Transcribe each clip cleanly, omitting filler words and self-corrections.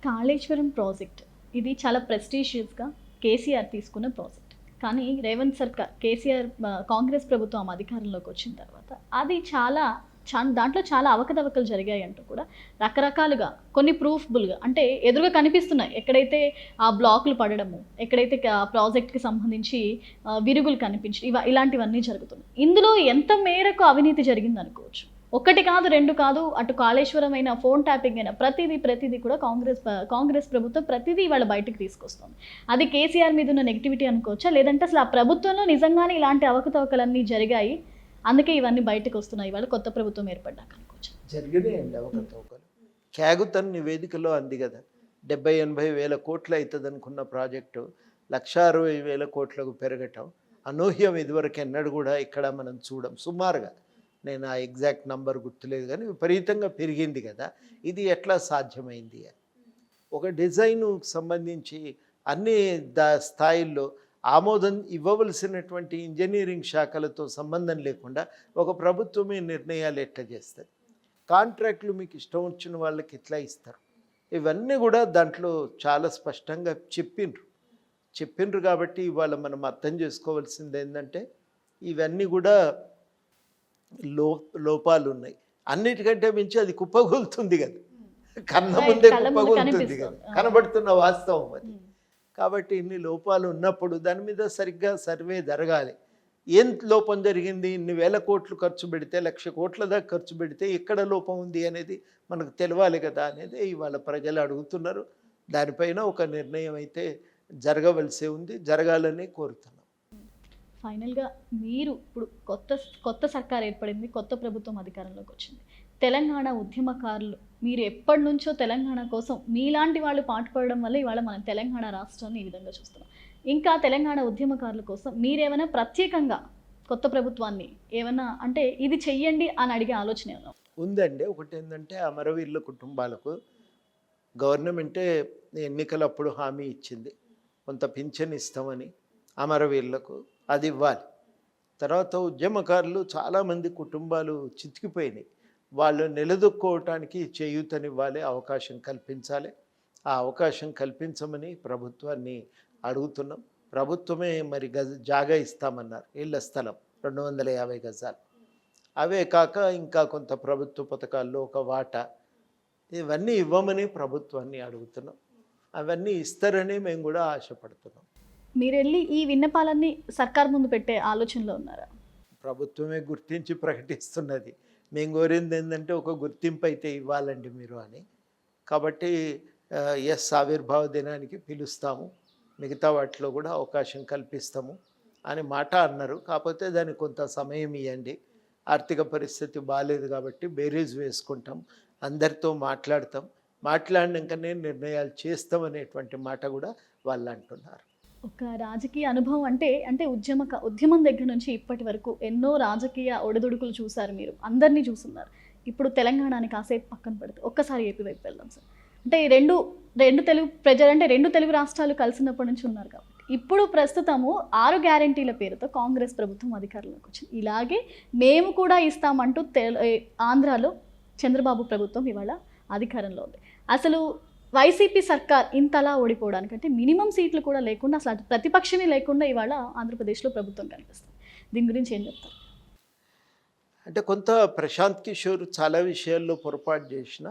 Kaleshwaram project ఇది చాలా ప్రెస్టీషియస్‌గా కేసీఆర్ తీసుకున్న ప్రాజెక్ట్. కానీ రేవంత్ సర్కార్ కేసీఆర్ కాంగ్రెస్ ప్రభుత్వం అధికారంలోకి వచ్చిన తర్వాత అది దాంట్లో చాలా అవకతవకలు జరిగాయి అంటూ కూడా రకరకాలుగా కొన్ని ప్రూఫబుల్‌గా అంటే ఎదురుగా కనిపిస్తున్నాయి. ఎక్కడైతే ఆ బ్లాకులు పడడము, ఎక్కడైతే ప్రాజెక్ట్‌కి సంబంధించి విరుగులు కనిపించడం ఇలాంటివన్నీ జరుగుతున్నాయి. ఇందులో ఎంత మేరకు అవినీతి జరిగిందనుకోవచ్చు? ఒకటి కాదు, రెండు కాదు, అటు కాళేశ్వరం అయినా, ఫోన్ ట్యాపింగ్ అయినా ప్రతిదీ కూడా కాంగ్రెస్ ప్రభుత్వం ప్రతిదీ ఇవాళ బయటకు తీసుకొస్తుంది. అది కేసీఆర్ మీద ఉన్న నెగటివిటీ అనుకోవచ్చా? లేదంటే అసలు ఆ ప్రభుత్వంలో నిజంగానే ఇలాంటి అవకతవకలన్నీ జరిగాయి, అందుకే ఇవన్నీ బయటకు వస్తున్నాయి ఇవాళ కొత్త ప్రభుత్వం ఏర్పడ్డాక అనుకోవచ్చా? జరిగినాయండి అవకతవకలు. క్యాగుతన్ నివేదికలో అంది కదా, 70-80 వేల కోట్లు అవుతుంది అనుకున్న ప్రాజెక్టు 1,60,000 కోట్లకు పెరగటం అనూహ్యం. ఇదివరకు ఎన్నడూ కూడా ఇక్కడ మనం చూడం. సుమారుగా, నేను ఆ ఎగ్జాక్ట్ నంబర్ గుర్తులేదు కానీ విపరీతంగా పెరిగింది కదా. ఇది ఎట్లా సాధ్యమైంది? ఒక డిజైను సంబంధించి అన్ని స్థాయిల్లో ఆమోదం ఇవ్వవలసినటువంటి ఇంజనీరింగ్ శాఖలతో సంబంధం లేకుండా ఒక ప్రభుత్వమే నిర్ణయాలు ఎట్లా చేస్తుంది? కాంట్రాక్టులు మీకు ఇష్టం వచ్చిన వాళ్ళకి ఇట్లా ఇస్తారు. ఇవన్నీ కూడా దాంట్లో చాలా స్పష్టంగా చెప్పిండ్రు కాబట్టి ఇవాళ మనం అర్థం చేసుకోవాల్సింది ఏంటంటే ఇవన్నీ కూడా లోపాలు ఉన్నాయి. అన్నిటికంటే మించి అది కుప్పగొలుతుంది కదా, కన్న ముందే కుప్పగొలుతుంది కదా, కనబడుతున్న వాస్తవం అది. కాబట్టి ఇన్ని లోపాలు ఉన్నప్పుడు దాని మీద సరిగ్గా సర్వే జరగాలి. ఏం లోపం జరిగింది? ఇన్ని వేల కోట్లు ఖర్చు పెడితే, 1,00,000 కోట్ల దాకా ఖర్చు పెడితే ఎక్కడ లోపం ఉంది అనేది మనకు తెలవాలి కదా అనేది ఇవాళ ప్రజలు అడుగుతున్నారు. దానిపైన ఒక నిర్ణయం అయితే జరగవలసి ఉంది, జరగాలని కోరుతున్నాం. ఫైనల్గా మీరు ఇప్పుడు కొత్త సర్కార్ ఏర్పడింది, కొత్త ప్రభుత్వం అధికారంలోకి వచ్చింది. తెలంగాణ ఉద్యమకారులు మీరు ఎప్పటి నుంచో తెలంగాణ కోసం మీలాంటి వాళ్ళు పాటుపడడం వల్ల ఇవాళ మనం తెలంగాణ రాష్ట్రాన్ని ఈ విధంగా చూస్తున్నాం. ఇంకా తెలంగాణ ఉద్యమకారుల కోసం మీరేమైనా ప్రత్యేకంగా కొత్త ప్రభుత్వాన్ని ఏమైనా అంటే ఇది చెయ్యండి అని అడిగే ఆలోచన ఏమైనా ఉందండి? ఒకటి ఏంటంటే అమరవీరుల కుటుంబాలకు గవర్నమెంటే ఎన్నికలప్పుడు హామీ ఇచ్చింది, కొంత పింఛన్ ఇస్తామని అమరవీరులకు, అది ఇవ్వాలి. తర్వాత ఉద్యమకారులు చాలామంది కుటుంబాలు చితికిపోయినాయి, వాళ్ళు నిలదొక్కోవటానికి చేయూతనివ్వాలి, అవకాశం కల్పించాలి. ఆ అవకాశం కల్పించమని ప్రభుత్వాన్ని అడుగుతున్నాం. ప్రభుత్వమే మరి జాగా ఇస్తామన్నారు, ఇళ్ల స్థలం 250 గజాలు. అవే కాక ఇంకా కొంత ప్రభుత్వ పథకాల్లో ఒక వాటా, ఇవన్నీ ఇవ్వమని ప్రభుత్వాన్ని అడుగుతున్నాం. అవన్నీ ఇస్తారని మేము కూడా ఆశపడుతున్నాం. మీరు వెళ్ళి ఈ విన్నపాలన్నీ సర్కార్ ముందు పెట్టే ఆలోచనలో ఉన్నారా? ప్రభుత్వమే గుర్తించి ప్రకటిస్తున్నది. మేము కోరింది ఏంటంటే ఒక గుర్తింపు అయితే ఇవ్వాలండి మీరు అని. కాబట్టి ఆవిర్భావ దినానికి పిలుస్తాము, మిగతా వాటిలో కూడా అవకాశం కల్పిస్తాము అని మాట అన్నారు. కాకపోతే దానికి కొంత సమయం ఇవ్వండి, ఆర్థిక పరిస్థితి బాగాలేదు కాబట్టి బేరీజ్ వేసుకుంటాం, అందరితో మాట్లాడినాకనే నిర్ణయాలు చేస్తామనేటువంటి మాట కూడా వాళ్ళు అంటున్నారు. ఒక రాజకీయ అనుభవం అంటే ఉద్యమం దగ్గర నుంచి ఇప్పటి వరకు ఎన్నో రాజకీయ ఒడిదుడుకులు చూశారు, మీరు అందరినీ చూస్తున్నారు. ఇప్పుడు తెలంగాణని కాసేపు పక్కన పెడితే ఒక్కసారి ఏపీ వైపు వెళ్దాం సార్. అంటే రెండు తెలుగు ప్రజలు అంటే రెండు తెలుగు రాష్ట్రాలు కలిసినప్పటి నుంచి ఉన్నారు కాబట్టి ఇప్పుడు ప్రస్తుతము 6 గ్యారెంటీల పేరుతో కాంగ్రెస్ ప్రభుత్వం అధికారంలోకి వచ్చింది. ఇలాగే మేము కూడా ఇస్తామంటూ ఆంధ్రాలో చంద్రబాబు ప్రభుత్వం ఇవాళ అధికారంలో ఉంది. అసలు వైసీపీ సర్కార్ ఇంతలా ఓడిపోవడానికి అంటే మినిమం సీట్లు కూడా లేకుండా, అసలు ప్రతిపక్షమే లేకుండా ఇవాళ ఆంధ్రప్రదేశ్లో ప్రభుత్వం కనిపిస్తుంది. దీని గురించి ఏం చెప్తారు? అంటే కొంత ప్రశాంత్ కిషోర్ చాలా విషయాల్లో పొరపాటు చేసిన,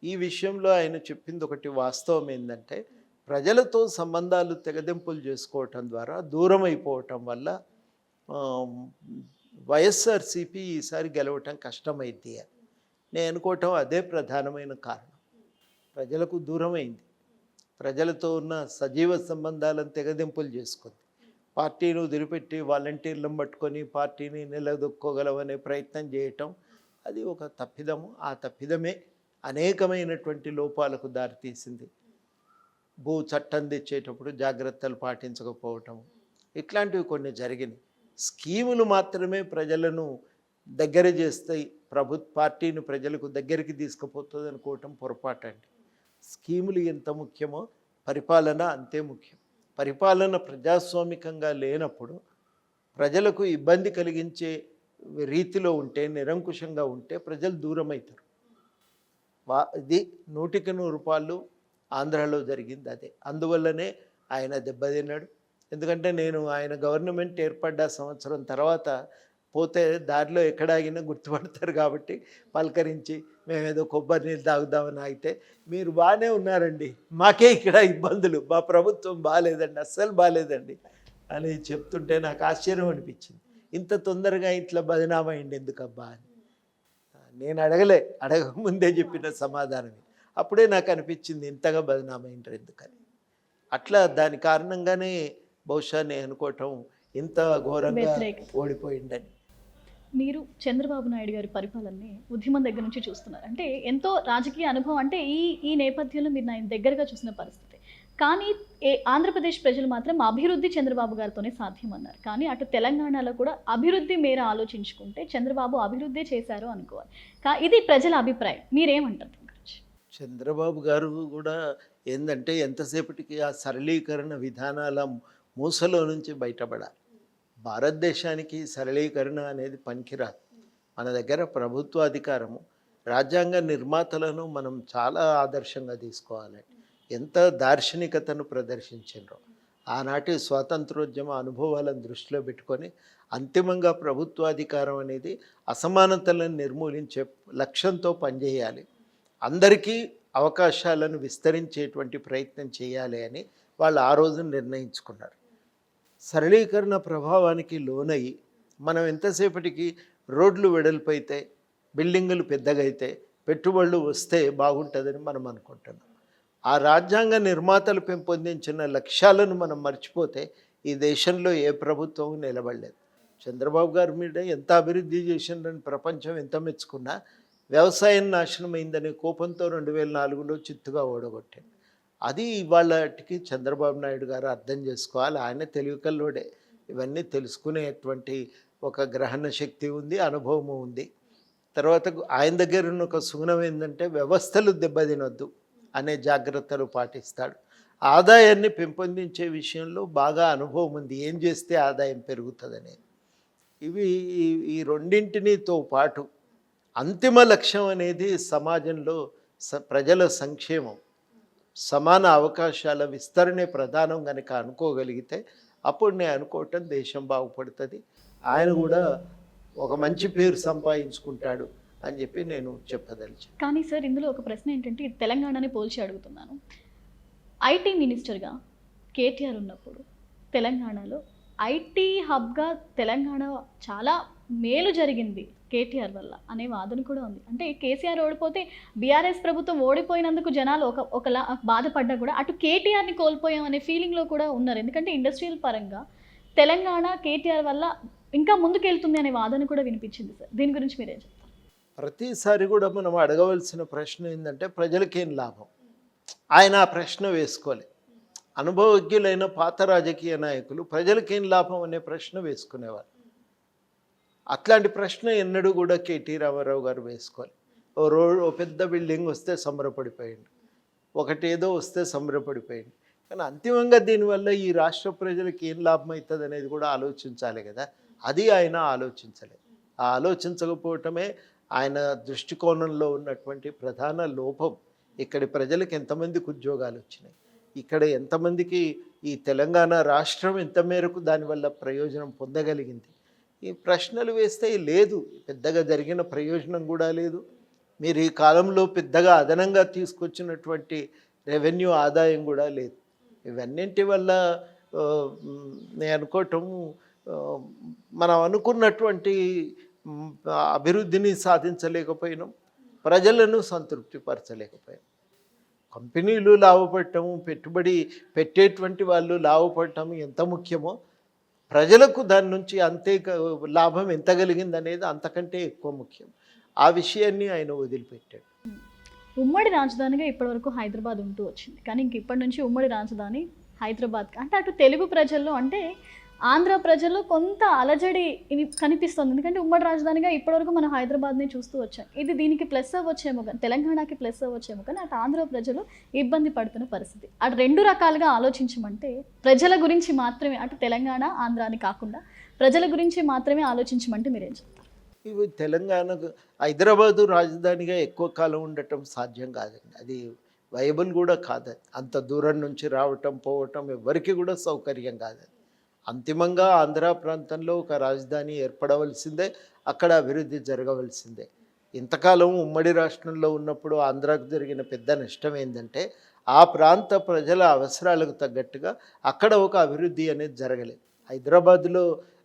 ఈ విషయంలో ఆయన చెప్పింది ఒకటి వాస్తవం ఏంటంటే ప్రజలతో సంబంధాలు తెగదెంపులు చేసుకోవటం ద్వారా దూరం అయిపోవటం వల్ల వైఎస్ఆర్సీపీ ఈసారి గెలవటం కష్టమైంది అని నేను అనుకోవటం అదే ప్రధానమైన కారణం. ప్రజలకు దూరమైంది, ప్రజలతో ఉన్న సజీవ సంబంధాలను తెగదెంపులు చేసుకుంది. పార్టీని వదిలిపెట్టి వాలంటీర్లను పట్టుకొని పార్టీని నిలదొక్కోగలవనే ప్రయత్నం చేయటం అది ఒక తప్పిదము. ఆ తప్పిదమే అనేకమైనటువంటి లోపాలకు దారితీసింది. భూ చట్టం తెచ్చేటప్పుడు జాగ్రత్తలు పాటించకపోవటం, ఇట్లాంటివి కొన్ని జరిగినాయి. స్కీములు మాత్రమే ప్రజలను దగ్గర చేస్తాయి, పార్టీని ప్రజలకు దగ్గరికి తీసుకుపోతుంది అనుకోవటం పొరపాటండి. స్కీములు ఎంత ముఖ్యమో పరిపాలన అంతే ముఖ్యం. పరిపాలన ప్రజాస్వామికంగా లేనప్పుడు ప్రజలకు ఇబ్బంది కలిగించే రీతిలో ఉంటే, నిరంకుశంగా ఉంటే ప్రజలు దూరం అవుతారు. ఇది 100కి 100 రూపాయలు ఆంధ్రాలో జరిగింది అదే. అందువల్లనే ఆయన దెబ్బతిన్నాడు. ఎందుకంటే నేను ఆయన గవర్నమెంట్ ఏర్పడ్డ సంవత్సరం తర్వాత పోతే దారిలో ఎక్కడ ఆగినా గుర్తుపడతారు కాబట్టి పలకరించి మేమేదో కొబ్బరి నీళ్ళు తాగుదామని ఆగితే, మీరు బాగానే ఉన్నారండి, మాకే ఇక్కడ ఇబ్బందులు, మా ప్రభుత్వం బాగాలేదండి, అస్సలు బాగాలేదండి అని చెప్తుంటే నాకు ఆశ్చర్యం అనిపించింది. ఇంత తొందరగా ఇట్లా బదనామైంది ఎందుకబ్బా అని నేను అడగకముందే చెప్పిన సమాధానమే. అప్పుడే నాకు అనిపించింది ఇంతగా బదనామైంటారు ఎందుకని. అట్లా దాని కారణంగానే బహుశా నేను అనుకోవటం ఇంత ఘోరంగా వ్యతిరేకత. ఓడిపోయిందని. మీరు చంద్రబాబు నాయుడు గారి పరిపాలనని ఉద్యమం దగ్గర నుంచి చూస్తున్నారు. అంటే ఎంతో రాజకీయ అనుభవం, అంటే ఈ నేపథ్యంలో మీరు ఆయన దగ్గరగా చూసిన పరిస్థితి. కానీ ఆంధ్రప్రదేశ్ ప్రజలు మాత్రం అభివృద్ధి చంద్రబాబు గారితోనే సాధ్యమన్నారు. కానీ అటు తెలంగాణలో కూడా అభివృద్ధి మేర ఆలోచించుకుంటే చంద్రబాబు అభివృద్ధి చేశారు అనుకోవాలి. ఇది ప్రజల అభిప్రాయం. మీరేమంటారు దీని గురించి? చంద్రబాబు గారు కూడా ఏంటంటే ఎంతసేపటికి ఆ సరళీకరణ విధానాల మూసలో నుంచి బయటపడాలి. భారతదేశానికి సరళీకరణ అనేది పనికిరాదు. మన దగ్గర ప్రభుత్వ అధికారము, రాజ్యాంగ నిర్మాతలను మనం చాలా ఆదర్శంగా తీసుకోవాలి. ఎంత దార్శనికతను ప్రదర్శించారో ఆనాటి స్వాతంత్రోద్యమ అనుభవాలను దృష్టిలో పెట్టుకొని అంతిమంగా ప్రభుత్వాధికారం అనేది అసమానతలను నిర్మూలించే లక్ష్యంతో పనిచేయాలి, అందరికీ అవకాశాలను విస్తరించేటువంటి ప్రయత్నం చేయాలి అని వాళ్ళు ఆ రోజు నిర్ణయించుకున్నారు. సరళీకరణ ప్రభావానికి లోనయ్యి మనం ఎంతసేపటికి రోడ్లు వెడల్పైతే, బిల్డింగులు పెద్దగా అయితే, పెట్టుబడులు వస్తే బాగుంటుందని మనం అనుకుంటున్నాం. ఆ రాజ్యాంగ నిర్మాతలు పెంపొందించిన లక్ష్యాలను మనం మర్చిపోతే ఈ దేశంలో ఏ ప్రభుత్వం నిలబడలేదు. చంద్రబాబు గారి మీద ఎంత అభివృద్ధి చేసిందని ప్రపంచం ఎంత మెచ్చుకున్నా వ్యవసాయం నాశనమైందనే కోపంతో 2004లో చిత్తుగా ఓడగొట్టాడు. అది ఇవాళకి చంద్రబాబు నాయుడు గారు అర్థం చేసుకోవాలి. ఆయన తెలివికల్లోడే, ఇవన్నీ తెలుసుకునేటువంటి ఒక గ్రహణ శక్తి ఉంది, అనుభవము ఉంది. తర్వాత ఆయన దగ్గర ఉన్న ఒక సుగుణం ఏంటంటే వ్యవస్థలు దెబ్బతినొద్దు అనే జాగ్రత్తలు పాటిస్తాడు. ఆదాయాన్ని పెంపొందించే విషయంలో బాగా అనుభవం ఉంది, ఏం చేస్తే ఆదాయం పెరుగుతుందనేది. ఈ రెండింటినితో పాటు అంతిమ లక్ష్యం అనేది సమాజంలో ప్రజల సంక్షేమం, సమాన అవకాశాల విస్తరణే ప్రధానం కనుక అనుకోగలిగితే అప్పుడు నేను అనుకోవటం దేశం బాగుపడుతుంది, ఆయన కూడా ఒక మంచి పేరు సంపాదించుకుంటాడు అని చెప్పి నేను చెప్పదలిచాను. కానీ సార్, ఇందులో ఒక ప్రశ్న ఏంటంటే, తెలంగాణని పోల్చి అడుగుతున్నాను. ఐటీ మినిస్టర్గా కేటీఆర్ ఉన్నప్పుడు తెలంగాణలో ఐటీ హబ్గా తెలంగాణ చాలా మేలు జరిగింది కేటీఆర్ వల్ల అనే వాదన కూడా ఉంది. అంటే కేసీఆర్ ఓడిపోతే బీఆర్ఎస్ ప్రభుత్వం ఓడిపోయినందుకు జనాలు ఒకలా బాధపడ్డా కూడా అటు కేటీఆర్ని కోల్పోయాం అనే ఫీలింగ్లో కూడా ఉన్నారు. ఎందుకంటే ఇండస్ట్రియల్ పరంగా తెలంగాణ కేటీఆర్ వల్ల ఇంకా ముందుకెళ్తుంది అనే వాదన కూడా వినిపించింది సార్. దీని గురించి మీరేం చెప్తారు? ప్రతిసారి కూడా మనం అడగవలసిన ప్రశ్న ఏంటంటే ప్రజలకేం లాభం. ఆయన ఆ ప్రశ్న వేసుకోలే. అనుభవజ్ఞులైన పాత రాజకీయ నాయకులు ప్రజలకేం లాభం అనే ప్రశ్న వేసుకునేవారు. అట్లాంటి ప్రశ్న ఎన్నడూ కూడా కేటీ రామారావు గారు వేసుకోవాలి. ఓ పెద్ద బిల్డింగ్ వస్తే సంబరపడిపోయింది, ఒకటేదో వస్తే సంబరపడిపోయింది. కానీ అంతిమంగా దీనివల్ల ఈ రాష్ట్ర ప్రజలకు ఏం లాభం అవుతుంది అనేది కూడా ఆలోచించాలి కదా. అది ఆయన ఆలోచించలేదు. ఆ ఆలోచించకపోవటమే ఆయన దృష్టికోణంలో ఉన్నటువంటి ప్రధాన లోపం. ఇక్కడి ప్రజలకు ఎంతమందికి ఉద్యోగాలు వచ్చినాయి, ఇక్కడ ఎంతమందికి ఈ తెలంగాణ రాష్ట్రం ఎంత మేరకు దానివల్ల ప్రయోజనం పొందగలిగింది, ఈ ప్రశ్నలు వేస్తే లేదు, పెద్దగా జరిగిన ప్రయోజనం కూడా లేదు. మీరు ఈ కాలంలో పెద్దగా అదనంగా తీసుకొచ్చినటువంటి రెవెన్యూ ఆదాయం కూడా లేదు. ఇవన్నింటి వల్ల నేను అనుకోవటం మనం అనుకున్నటువంటి అభివృద్ధిని సాధించలేకపోయినాం, ప్రజలను సంతృప్తిపరచలేకపోయాం. కంపెనీలు లాభపడటము, పెట్టుబడి పెట్టేటువంటి వాళ్ళు లాభపడటం ఎంత ముఖ్యమో ప్రజలకు దాని నుంచి అంతే లాభం ఎంత కలిగింది అనేది అంతకంటే ఎక్కువ ముఖ్యం. ఆ విషయాన్ని ఆయన వదిలిపెట్టాడు. ఉమ్మడి రాజధానిగా ఇప్పటివరకు హైదరాబాద్ ఉంటూ వచ్చింది. కానీ ఇంక ఇప్పటి నుంచి ఉమ్మడి రాజధాని హైదరాబాద్. అంటే అటు తెలుగు ప్రజల్లో, అంటే ఆంధ్ర ప్రజల్లో కొంత అలజడి ఇది కనిపిస్తుంది. ఎందుకంటే ఉమ్మడి రాజధానిగా ఇప్పటివరకు మనం హైదరాబాద్ని చూస్తూ వచ్చాం. ఇది దీనికి ప్లస్ అవ్వచ్చేమో, కానీ తెలంగాణకి ప్లస్ అవ్వచ్చేమో, కానీ అటు ఆంధ్ర ప్రజలు ఇబ్బంది పడుతున్న పరిస్థితి. అటు రెండు రకాలుగా ఆలోచించమంటే ప్రజల గురించి మాత్రమే, అటు తెలంగాణ ఆంధ్రాని కాకుండా ప్రజల గురించి మాత్రమే ఆలోచించమంటే మీరేం చెప్తారు? ఇవి తెలంగాణకు హైదరాబాదు రాజధానిగా ఎక్కువ కాలం ఉండటం సాధ్యం కాదండి. అది వైబుల్ కూడా కాదు అది. అంత దూరం నుంచి రావటం పోవటం ఎవరికి కూడా సౌకర్యం కాదు అది. అంతిమంగా ఆంధ్ర ప్రాంతంలో ఒక రాజధాని ఏర్పడవలసిందే, అక్కడ అభివృద్ధి జరగవలసిందే. ఇంతకాలం ఉమ్మడి రాష్ట్రంలో ఉన్నప్పుడు ఆంధ్రాకు జరిగిన పెద్ద నష్టం ఏంటంటే ఆ ప్రాంత ప్రజల అవసరాలకు తగ్గట్టుగా అక్కడ ఒక అభివృద్ధి అనేది జరగలేదు. హైదరాబాద్లో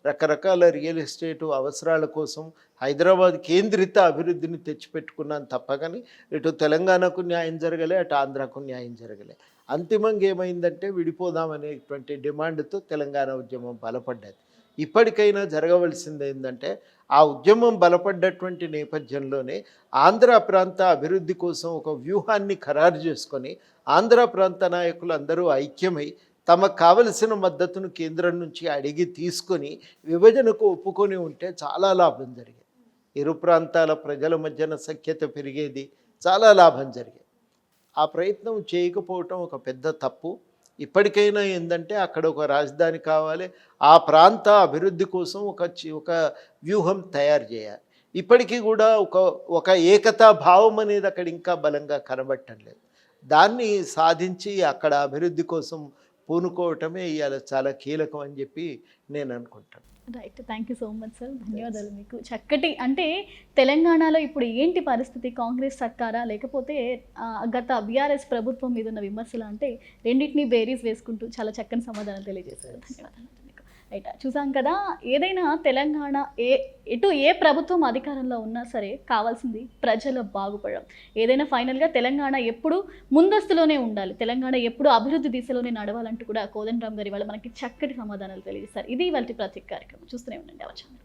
రకరకాల రియల్ ఎస్టేటు అవసరాల కోసం హైదరాబాద్ కేంద్రిత అభివృద్ధిని తెచ్చిపెట్టుకున్నాను తప్ప కానీ ఇటు తెలంగాణకు న్యాయం జరగలే, అటు ఆంధ్రాకు న్యాయం జరగలే. అంతిమంగా ఏమైందంటే విడిపోదామనేటువంటి డిమాండ్తో తెలంగాణ ఉద్యమం బలపడ్డది. ఇప్పటికైనా జరగవలసింది ఏంటంటే ఆ ఉద్యమం బలపడ్డటువంటి నేపథ్యంలోనే ఆంధ్ర ప్రాంత అభివృద్ధి కోసం ఒక వ్యూహాన్ని ఖరారు చేసుకొని ఆంధ్ర ప్రాంత నాయకులు అందరూ ఐక్యమై తమకు కావలసిన మద్దతును కేంద్రం నుంచి అడిగి తీసుకొని విభజనకు ఒప్పుకొని ఉంటే చాలా లాభం జరిగేది. ఇరు ప్రాంతాల ప్రజల మధ్యన సఖ్యత పెరిగేది, చాలా లాభం జరిగేది. ఆ ప్రయత్నం చేయకపోవటం ఒక పెద్ద తప్పు. ఇప్పటికైనా ఏంటంటే అక్కడ ఒక రాజధాని కావాలి, ఆ ప్రాంత అభివృద్ధి కోసం ఒక వ్యూహం తయారు చేయాలి. ఇప్పటికీ కూడా ఒక ఏకతా భావం అనేది అక్కడ ఇంకా బలంగా కనబడటం లేదు. దాన్ని సాధించి అక్కడ అభివృద్ధి కోసం పూనుకోవటమే ఇవాళ చాలా కీలకం అని చెప్పి నేను అనుకుంటాను. Right, thank you so much sir, ధన్యవాదాలు మీకు. చక్కటి అంటే తెలంగాణలో ఇప్పుడు ఏంటి పరిస్థితి, కాంగ్రెస్ సర్కారా లేకపోతే గత బీఆర్ఎస్ ప్రభుత్వం మీద ఉన్న విమర్శలు అంటే రెండింటినీ బేరీస్ వేసుకుంటూ చాలా చక్కని సమాధానం తెలియజేశారు. ధన్యవాదాలు మీకు. రైట్, చూసాం కదా, ఏదైనా తెలంగాణ ఏ ప్రభుత్వం అధికారంలో ఉన్నా సరే కావాల్సింది ప్రజల బాగుపడడం. ఏదైనా ఫైనల్గా తెలంగాణ ఎప్పుడు ముందస్తులోనే ఉండాలి, తెలంగాణ ఎప్పుడు అభివృద్ధి దిశలోనే నడవాలంటూ కూడా కోదండరామ్ గారి వాళ్ళు మనకి చక్కటి సమాధానాలు తెలియజేస్తారు. ఇది ఇవాళ ప్రత్యేక కార్యక్రమం. చూస్తూనే ఉండండి అవర్ ఛానల్.